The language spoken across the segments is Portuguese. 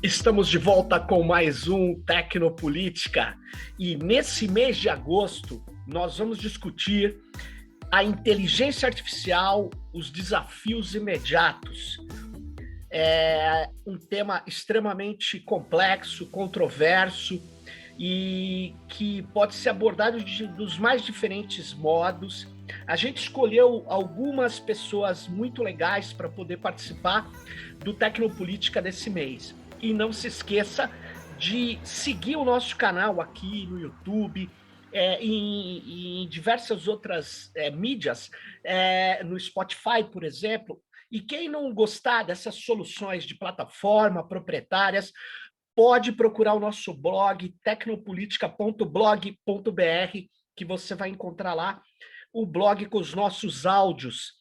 Estamos de volta com mais um Tecnopolítica e nesse mês de agosto nós vamos discutir a inteligência artificial, os desafios imediatos. É um tema extremamente complexo, controverso e que pode ser abordado dos mais diferentes modos. A gente escolheu algumas pessoas muito legais para poder participar do Tecnopolítica desse mês. E não se esqueça de seguir o nosso canal aqui no YouTube, em diversas outras mídias, no Spotify, por exemplo. E quem não gostar dessas soluções de plataforma proprietárias, pode procurar o nosso blog, tecnopolitica.blog.br, que você vai encontrar lá o blog com os nossos áudios.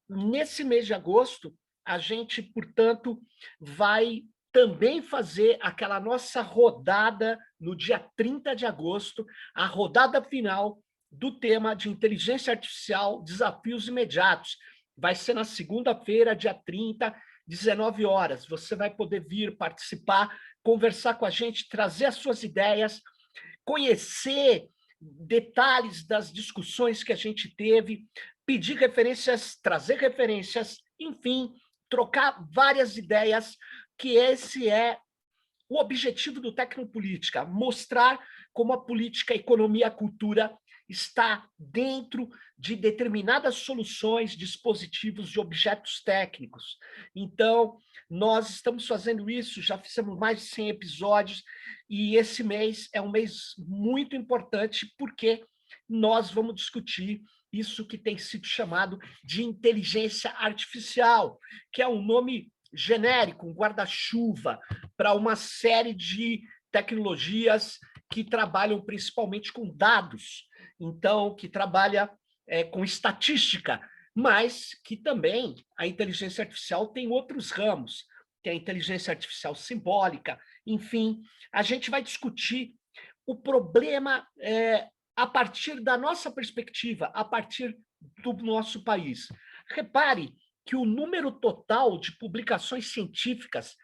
Nesse mês de agosto, a gente, portanto, vai também fazer aquela nossa rodada no dia 30 de agosto, a rodada final do tema de inteligência artificial, desafios imediatos. Vai ser na segunda-feira, dia 30, 19 horas. Você vai poder vir participar, conversar com a gente, trazer as suas ideias, conhecer detalhes das discussões que a gente teve, pedir referências, trazer referências, enfim, trocar várias ideias, que esse é o objetivo do Tecnopolítica, mostrar como a política, a economia, a cultura está dentro de determinadas soluções, dispositivos de objetos técnicos. Então, nós estamos fazendo isso, já fizemos mais de 100 episódios, e esse mês é um mês muito importante, porque nós vamos discutir isso que tem sido chamado de inteligência artificial, que é um nome genérico, um guarda-chuva para uma série de tecnologias que trabalham principalmente com dados, então, que trabalha com estatística, mas que também a inteligência artificial tem outros ramos, que é a inteligência artificial simbólica, enfim, a gente vai discutir o problema a partir da nossa perspectiva, a partir do nosso país. Repare que o número total de publicações científicas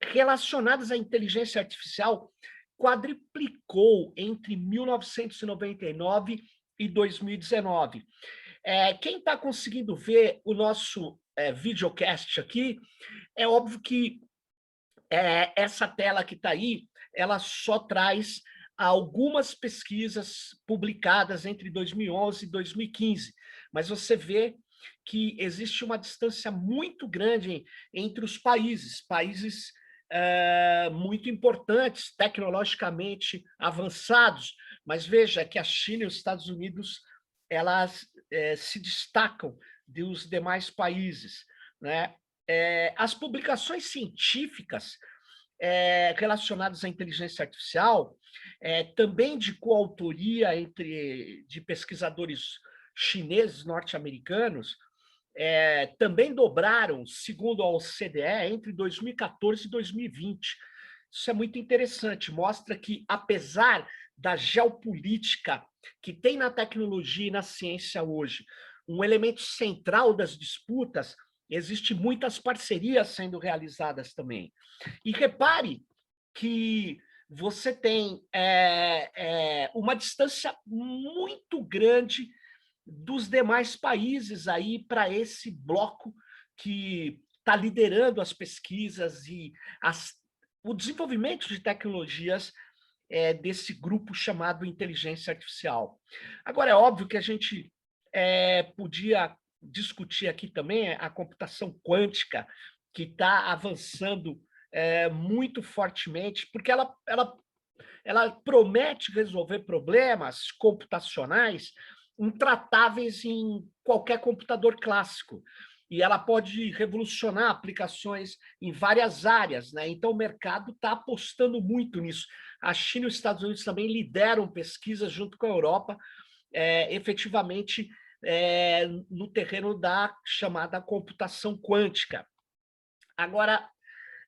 relacionadas à inteligência artificial quadriplicou entre 1999 e 2019. Quem está conseguindo ver o nosso videocast aqui, é óbvio que essa tela que está aí, ela só traz algumas pesquisas publicadas entre 2011 e 2015, mas você vê que existe uma distância muito grande entre os países, muito importantes, tecnologicamente avançados, mas veja que a China e os Estados Unidos elas se destacam dos demais países, né? As publicações científicas relacionadas à inteligência artificial, também de coautoria de pesquisadores chineses, norte-americanos, também dobraram, segundo a OCDE, entre 2014 e 2020. Isso é muito interessante, mostra que, apesar da geopolítica que tem na tecnologia e na ciência hoje, um elemento central das disputas, existem muitas parcerias sendo realizadas também. E repare que você tem uma distância muito grande dos demais países aí para esse bloco que está liderando as pesquisas e o desenvolvimento de tecnologias desse grupo chamado inteligência artificial. Agora, é óbvio que a gente podia discutir aqui também a computação quântica, que está avançando muito fortemente, porque ela promete resolver problemas computacionais intratáveis em qualquer computador clássico. E ela pode revolucionar aplicações em várias áreas, né? Então, o mercado está apostando muito nisso. A China e os Estados Unidos também lideram pesquisas junto com a Europa, efetivamente, no terreno da chamada computação quântica. Agora,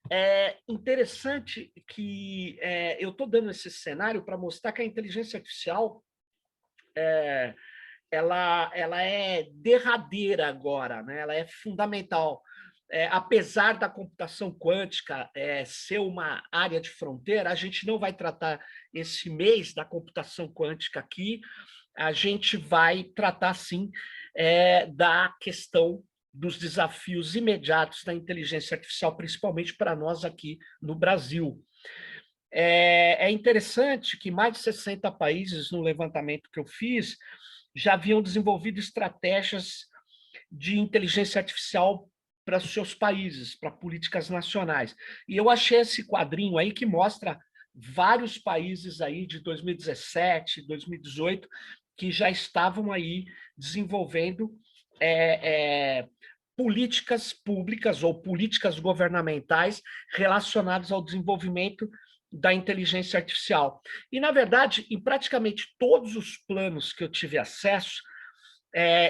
é interessante que eu estou dando esse cenário para mostrar que a inteligência artificial ela é derradeira agora, né? Ela é fundamental. apesar da computação quântica ser uma área de fronteira, a gente não vai tratar esse mês da computação quântica aqui, a gente vai tratar, sim, da questão dos desafios imediatos da inteligência artificial, principalmente para nós aqui no Brasil. É interessante que mais de 60 países, no levantamento que eu fiz, já haviam desenvolvido estratégias de inteligência artificial para os seus países, para políticas nacionais. E eu achei esse quadrinho aí que mostra vários países aí de 2017, 2018, que já estavam aí desenvolvendo políticas públicas ou políticas governamentais relacionadas ao desenvolvimento da inteligência artificial. E, na verdade, em praticamente todos os planos que eu tive acesso,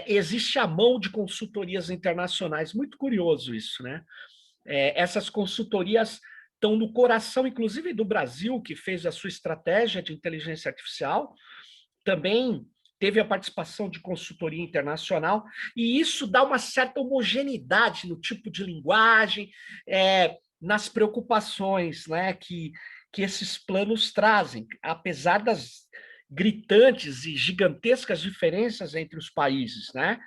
existe a mão de consultorias internacionais. Muito curioso isso, né? Essas consultorias estão no coração, inclusive, do Brasil, que fez a sua estratégia de inteligência artificial, também teve a participação de consultoria internacional, e isso dá uma certa homogeneidade no tipo de linguagem, nas preocupações, né, que esses planos trazem, apesar das gritantes e gigantescas diferenças entre os países, né?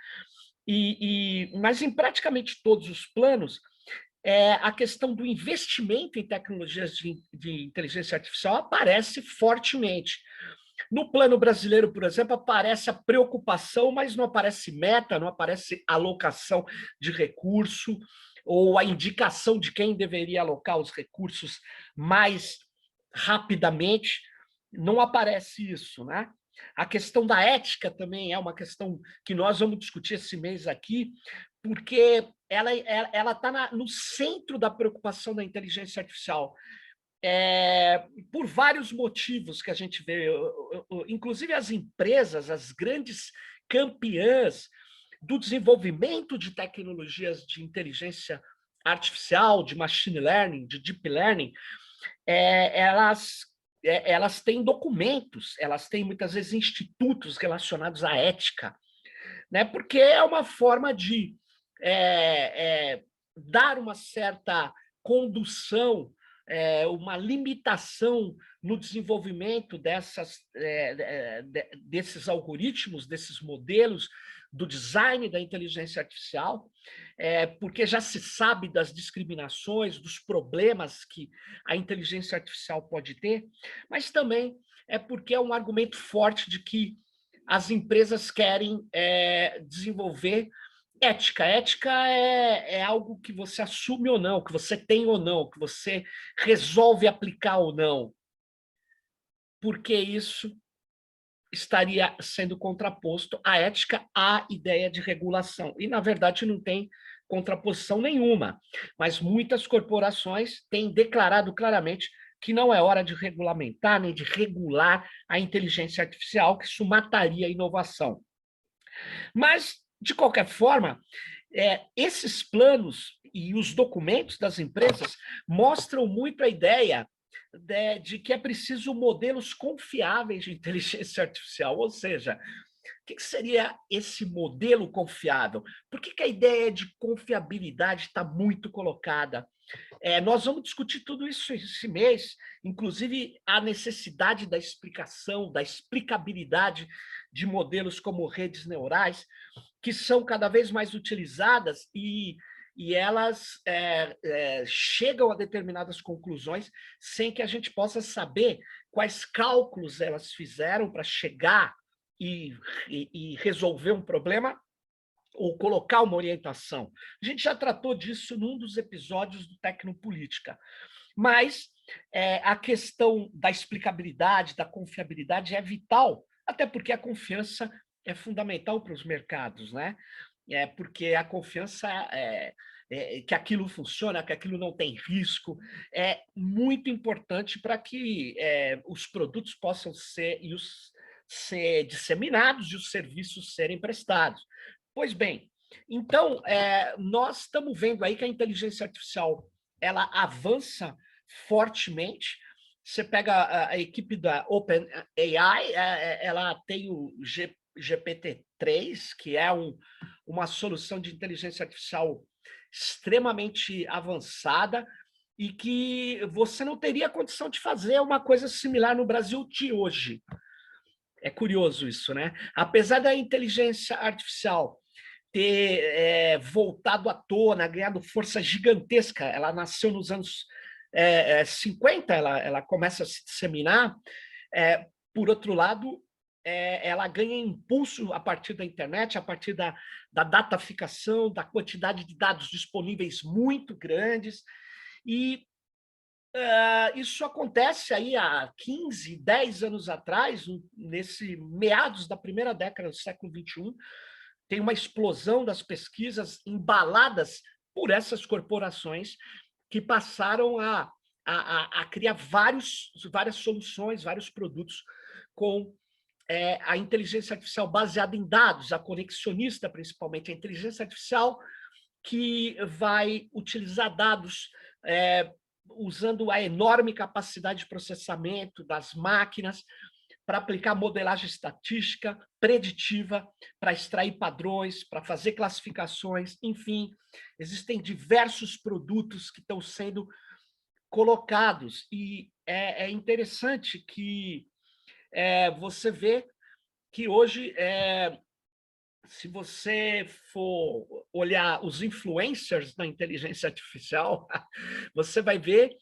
Mas em praticamente todos os planos, a questão do investimento em tecnologias de inteligência artificial aparece fortemente. No plano brasileiro, por exemplo, aparece a preocupação, mas não aparece meta, não aparece alocação de recurso ou a indicação de quem deveria alocar os recursos mais rapidamente. Não aparece isso, né? A questão da ética também é uma questão que nós vamos discutir esse mês aqui, porque ela está no centro da preocupação da inteligência artificial. Por vários motivos que a gente vê, inclusive as empresas, as grandes campeãs do desenvolvimento de tecnologias de inteligência artificial, de machine learning, de deep learning, elas têm documentos, elas têm muitas vezes institutos relacionados à ética, né? Porque é uma forma de dar uma certa condução, uma limitação no desenvolvimento desses algoritmos, desses modelos, do design da inteligência artificial, porque já se sabe das discriminações, dos problemas que a inteligência artificial pode ter, mas também é porque é um argumento forte de que as empresas querem desenvolver ética. Ética é algo que você assume ou não, que você tem ou não, que você resolve aplicar ou não, porque isso estaria sendo contraposto à ética à ideia de regulação. E, na verdade, não tem contraposição nenhuma, mas muitas corporações têm declarado claramente que não é hora de regulamentar nem de regular a inteligência artificial, que isso mataria a inovação. Mas, de qualquer forma, esses planos e os documentos das empresas mostram muito a ideia de que é preciso modelos confiáveis de inteligência artificial, ou seja, o que seria esse modelo confiável? Por que a ideia de confiabilidade está muito colocada? Nós vamos discutir tudo isso esse mês, inclusive a necessidade da explicação, da explicabilidade de modelos como redes neurais, que são cada vez mais utilizadas e elas chegam a determinadas conclusões sem que a gente possa saber quais cálculos elas fizeram para chegar e resolver um problema ou colocar uma orientação. A gente já tratou disso num dos episódios do Tecnopolítica, mas a questão da explicabilidade, da confiabilidade é vital, até porque a confiança é fundamental para os mercados, né? Porque a confiança que aquilo funciona, que aquilo não tem risco, é muito importante para que os produtos possam ser disseminados e os serviços serem prestados. Pois bem, então, nós estamos vendo aí que a inteligência artificial ela avança fortemente. Você pega a equipe da OpenAI, ela tem o GPT-3, que é uma solução de inteligência artificial extremamente avançada e que você não teria condição de fazer uma coisa similar no Brasil de hoje. É curioso isso, né? Apesar da inteligência artificial ter voltado à tona, ganhado força gigantesca, ela nasceu nos anos 50, ela começa a se disseminar. Por outro lado, ela ganha impulso a partir da internet, a partir da dataficação, da quantidade de dados disponíveis muito grandes, e isso acontece aí há 15, 10 anos atrás, nesse meados da primeira década do século XXI, tem uma explosão das pesquisas embaladas por essas corporações que passaram a criar várias soluções, vários produtos com a inteligência artificial baseada em dados, a conexionista, principalmente, a inteligência artificial que vai utilizar dados usando a enorme capacidade de processamento das máquinas para aplicar modelagem estatística, preditiva, para extrair padrões, para fazer classificações, enfim, existem diversos produtos que estão sendo colocados, e é interessante que você vê que hoje, se você for olhar os influencers da inteligência artificial, você vai ver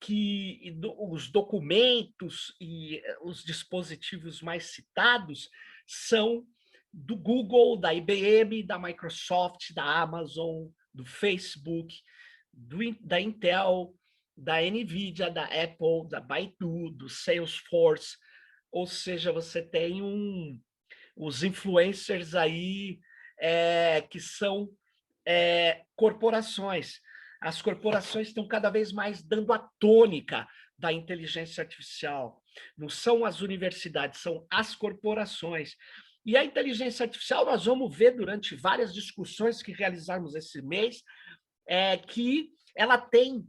que os documentos e os dispositivos mais citados são do Google, da IBM, da Microsoft, da Amazon, do Facebook, da Intel, da NVIDIA, da Apple, da Baidu, do Salesforce. Ou seja, você tem os influencers aí que são corporações. As corporações estão cada vez mais dando a tônica da inteligência artificial. Não são as universidades, são as corporações. E a inteligência artificial, nós vamos ver durante várias discussões que realizarmos esse mês, que ela tem,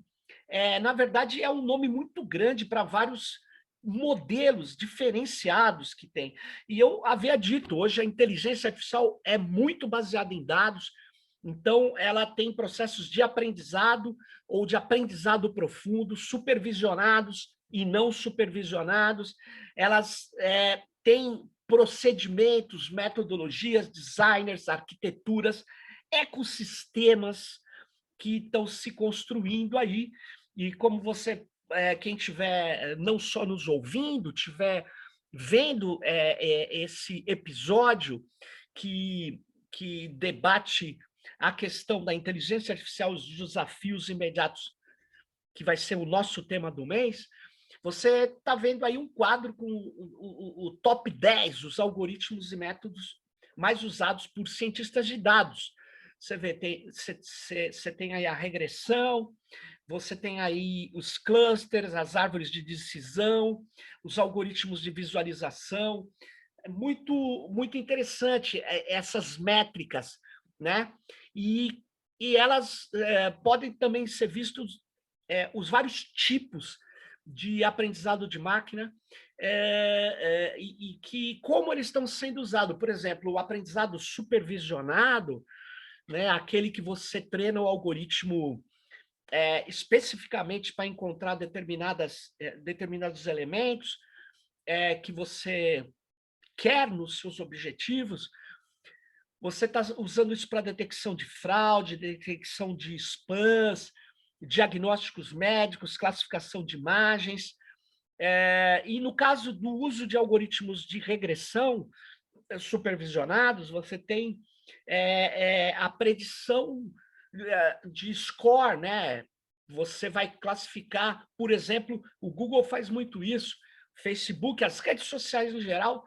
na verdade, é um nome muito grande para vários modelos diferenciados que tem. E eu havia dito, hoje a inteligência artificial é muito baseada em dados, então ela tem processos de aprendizado ou de aprendizado profundo, supervisionados e não supervisionados. Elas têm procedimentos, metodologias, designers, arquiteturas, ecossistemas que estão se construindo aí. E como você, quem estiver não só nos ouvindo, estiver vendo esse episódio que debate a questão da inteligência artificial, os desafios imediatos, que vai ser o nosso tema do mês, você está vendo aí um quadro com o top 10, os algoritmos e métodos mais usados por cientistas de dados. Você vê, você tem aí a regressão, você tem aí os clusters, as árvores de decisão, os algoritmos de visualização. É muito interessante essas métricas, né? E elas podem também ser vistos os vários tipos de aprendizado de máquina e que como eles estão sendo usados. Por exemplo, o aprendizado supervisionado, né, aquele que você treina o algoritmo especificamente para encontrar determinados elementos que você quer nos seus objetivos. Você está usando isso para detecção de fraude, detecção de spams, diagnósticos médicos, classificação de imagens. E no caso do uso de algoritmos de regressão supervisionados, você tem a predição de score, né? Você vai classificar, por exemplo, o Google faz muito isso, Facebook, as redes sociais em geral,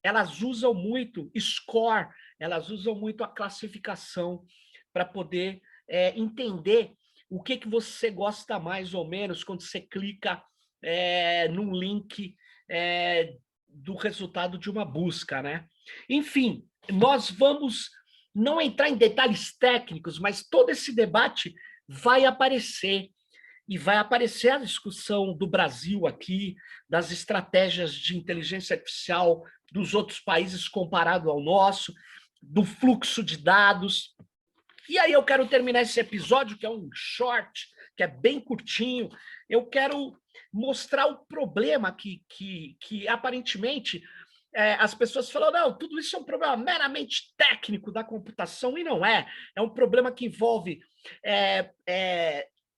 elas usam muito score, elas usam muito a classificação para poder entender o que você gosta mais ou menos quando você clica num link do resultado de uma busca, né? Enfim, nós vamos não entrar em detalhes técnicos, mas todo esse debate vai aparecer, e vai aparecer a discussão do Brasil aqui, das estratégias de inteligência artificial dos outros países comparado ao nosso, do fluxo de dados. E aí eu quero terminar esse episódio, que é um short, que é bem curtinho. Eu quero mostrar o problema que aparentemente as pessoas falam, não, tudo isso é um problema meramente técnico da computação, e não é. É um problema que envolve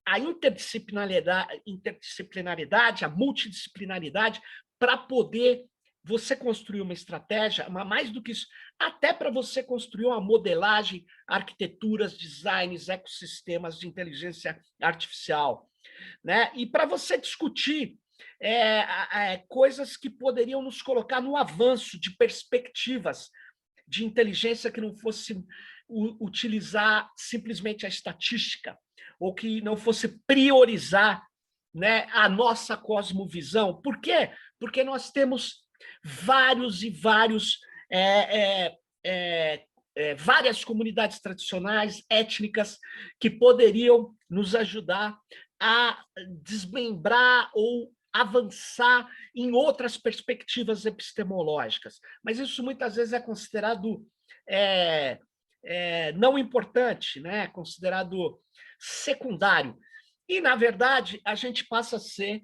a interdisciplinaridade, a multidisciplinaridade, para poder você construir uma estratégia, mas mais do que isso, até para você construir uma modelagem, arquiteturas, designs, ecossistemas de inteligência artificial, né? E para você discutir coisas que poderiam nos colocar no avanço de perspectivas de inteligência que não fosse utilizar simplesmente a estatística, ou que não fosse priorizar, né, a nossa cosmovisão. Por quê? Porque nós temos vários e vários várias comunidades tradicionais, étnicas, que poderiam nos ajudar a desmembrar ou avançar em outras perspectivas epistemológicas. Mas isso muitas vezes é considerado não importante, né? Considerado secundário. E, na verdade, a gente passa a ser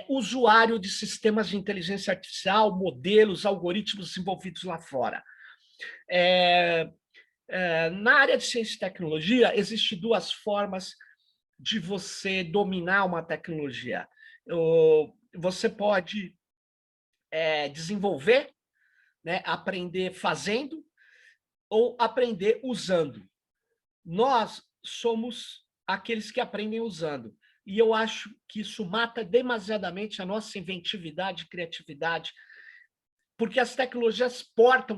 usuário de sistemas de inteligência artificial, modelos, algoritmos desenvolvidos lá fora. Na área de ciência e tecnologia, existem duas formas de você dominar uma tecnologia. Você pode desenvolver, né, aprender fazendo, ou aprender usando. Nós somos aqueles que aprendem usando. E eu acho que isso mata demasiadamente a nossa inventividade e criatividade, porque as tecnologias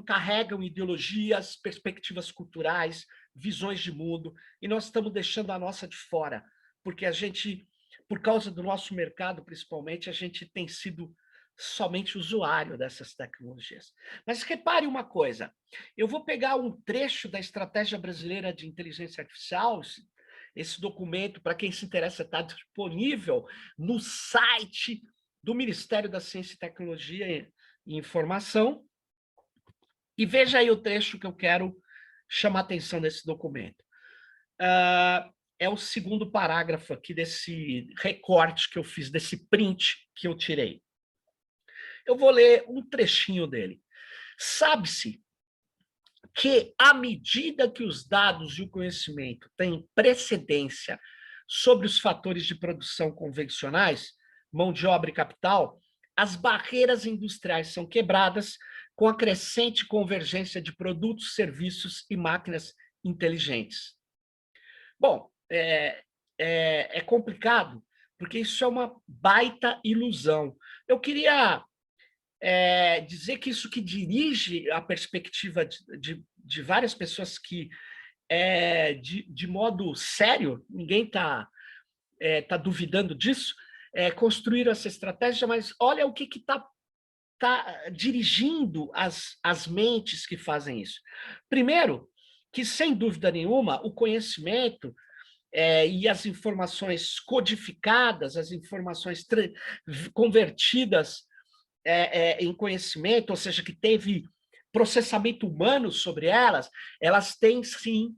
carregam ideologias, perspectivas culturais, visões de mundo, e nós estamos deixando a nossa de fora, porque a gente, por causa do nosso mercado, principalmente, a gente tem sido somente usuário dessas tecnologias. Mas repare uma coisa, eu vou pegar um trecho da Estratégia Brasileira de Inteligência Artificial, esse documento, para quem se interessa, está disponível no site do Ministério da Ciência e Tecnologia e Informação, e veja aí o trecho que eu quero chamar a atenção desse documento. É o segundo parágrafo aqui desse recorte que eu fiz, desse print que eu tirei. Eu vou ler um trechinho dele. Sabe-se que, à medida que os dados e o conhecimento têm precedência sobre os fatores de produção convencionais, mão de obra e capital, as barreiras industriais são quebradas com a crescente convergência de produtos, serviços e máquinas inteligentes. Bom, é complicado, porque isso é uma baita ilusão. Eu queria dizer que isso que dirige a perspectiva de várias pessoas que, de modo sério, ninguém está duvidando disso, construíram essa estratégia, mas olha o que está dirigindo as mentes que fazem isso. Primeiro, que, sem dúvida nenhuma, o conhecimento e as informações codificadas, as informações convertidas em conhecimento, ou seja, que teve processamento humano sobre elas, elas têm, sim,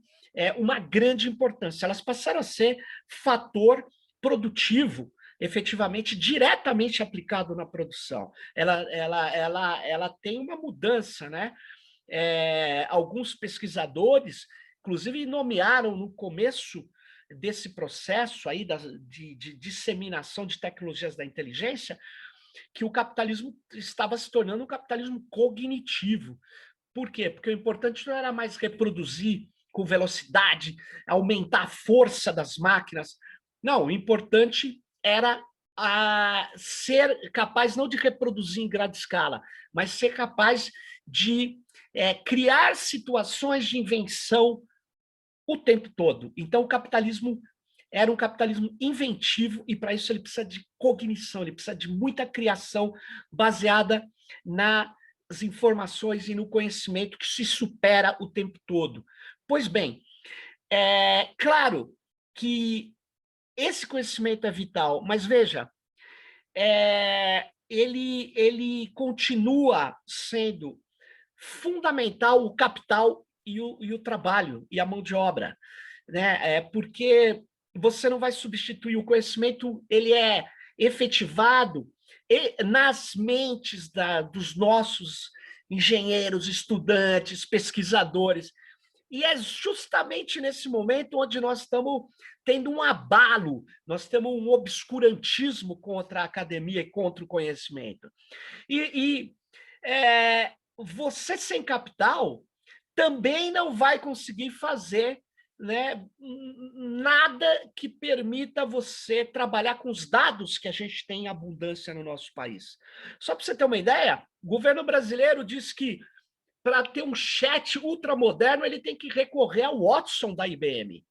uma grande importância. Elas passaram a ser fator produtivo, efetivamente, diretamente aplicado na produção. Ela tem uma mudança, né? Alguns pesquisadores, inclusive, nomearam no começo desse processo aí de disseminação de tecnologias da inteligência, que o capitalismo estava se tornando um capitalismo cognitivo. Por quê? Porque o importante não era mais reproduzir com velocidade, aumentar a força das máquinas. Não, o importante era ser capaz não de reproduzir em grande escala, mas ser capaz de criar situações de invenção o tempo todo. Então, o capitalismo era um capitalismo inventivo, e para isso ele precisa de cognição, ele precisa de muita criação baseada nas informações e no conhecimento que se supera o tempo todo. Pois bem, claro que esse conhecimento é vital, mas veja, ele continua sendo fundamental o capital e o trabalho, e a mão de obra. né? Porque você não vai substituir o conhecimento, ele é efetivado nas mentes dos nossos engenheiros, estudantes, pesquisadores. E é justamente nesse momento onde nós estamos tendo um abalo, nós temos um obscurantismo contra a academia e contra o conhecimento. Você sem capital também não vai conseguir fazer, né, nada que permita você trabalhar com os dados que a gente tem em abundância no nosso país. Só para você ter uma ideia, o governo brasileiro diz que para ter um chat ultramoderno, ele tem que recorrer ao Watson da IBM.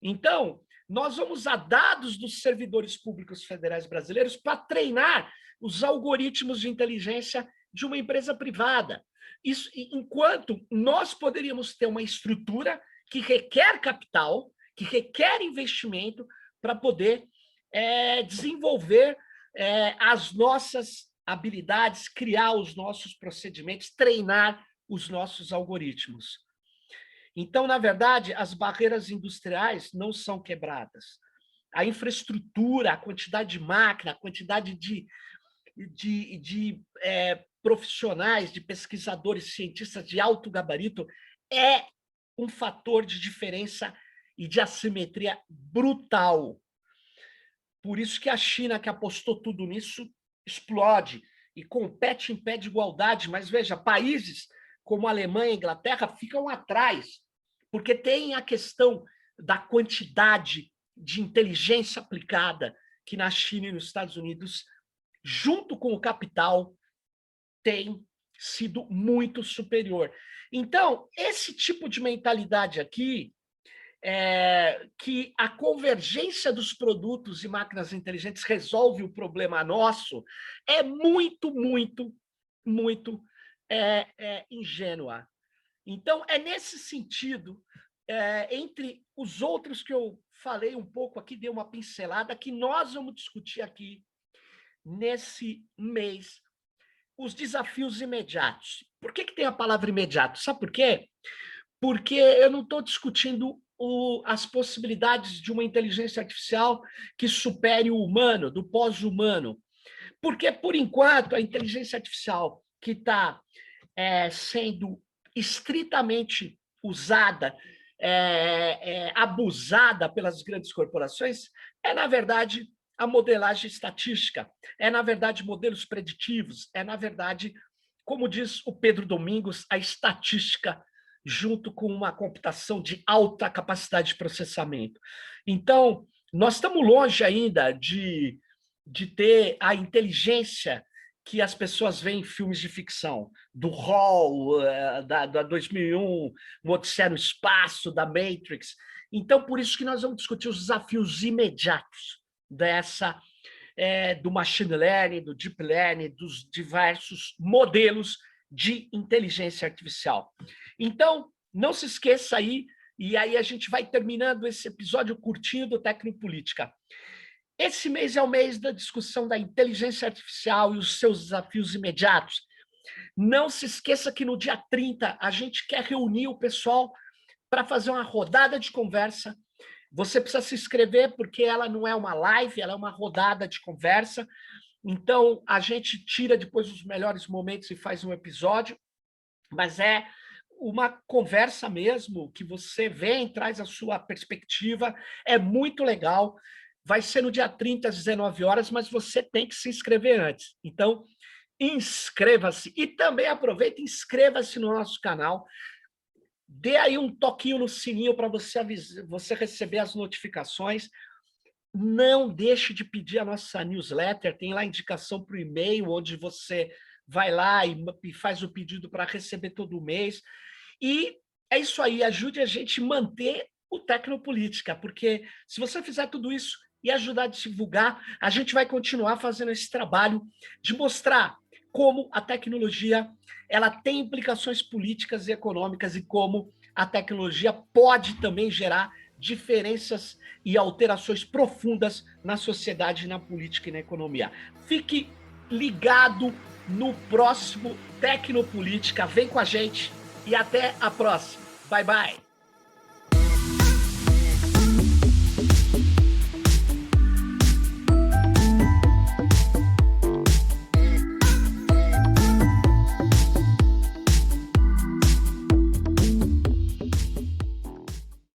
Então, nós vamos usar dados dos servidores públicos federais brasileiros para treinar os algoritmos de inteligência de uma empresa privada. Isso, enquanto nós poderíamos ter uma estrutura que requer capital, que requer investimento para poder desenvolver as nossas habilidades, criar os nossos procedimentos, treinar os nossos algoritmos. Então, na verdade, as barreiras industriais não são quebradas. A infraestrutura, a quantidade de máquina, a quantidade de profissionais, de pesquisadores, cientistas de alto gabarito é um fator de diferença e de assimetria brutal. Por isso que a China, que apostou tudo nisso, explode e compete em pé de igualdade. Mas veja, países como a Alemanha e a Inglaterra ficam atrás, porque tem a questão da quantidade de inteligência aplicada que na China e nos Estados Unidos, junto com o capital, tem sido muito superior. Então, esse tipo de mentalidade aqui, que a convergência dos produtos e máquinas inteligentes resolve o problema nosso, é muito, muito, muito ingênua. Então, é nesse sentido, entre os outros que eu falei um pouco aqui, dei uma pincelada, que nós vamos discutir aqui nesse mês os desafios imediatos. Por que tem a palavra imediato? Sabe por quê? Porque eu não estou discutindo as possibilidades de uma inteligência artificial que supere o humano, do pós-humano. Porque, por enquanto, a inteligência artificial que está sendo estritamente usada, abusada pelas grandes corporações, na verdade, a modelagem estatística, na verdade, modelos preditivos, na verdade, como diz o Pedro Domingos, a estatística junto com uma computação de alta capacidade de processamento. Então, nós estamos longe ainda de ter a inteligência que as pessoas veem em filmes de ficção, do HAL, da 2001, o Odisseia no Espaço, da Matrix. Então, por isso que nós vamos discutir os desafios imediatos do machine learning, do deep learning, dos diversos modelos de inteligência artificial. Então, não se esqueça aí, e aí a gente vai terminando esse episódio curtinho do Tecnopolítica. Esse mês é o mês da discussão da inteligência artificial e os seus desafios imediatos. Não se esqueça que no dia 30 a gente quer reunir o pessoal para fazer uma rodada de conversa. Você precisa se inscrever porque ela não é uma live, ela é uma rodada de conversa. Então, a gente tira depois os melhores momentos e faz um episódio, mas é uma conversa mesmo, que você vem, traz a sua perspectiva, é muito legal. Vai ser no dia 30, às 19 horas, mas você tem que se inscrever antes. Então, inscreva-se. E também aproveita e inscreva-se no nosso canal. Dê aí um toquinho no sininho para você receber as notificações. Não deixe de pedir a nossa newsletter, tem lá a indicação para o e-mail, onde você vai lá e faz o pedido para receber todo mês. E é isso aí, ajude a gente a manter o Tecnopolítica, porque se você fizer tudo isso e ajudar a divulgar, a gente vai continuar fazendo esse trabalho de mostrar como a tecnologia ela tem implicações políticas e econômicas e como a tecnologia pode também gerar diferenças e alterações profundas na sociedade, na política e na economia. Fique ligado no próximo Tecnopolítica. Vem com a gente e até a próxima. Bye, bye.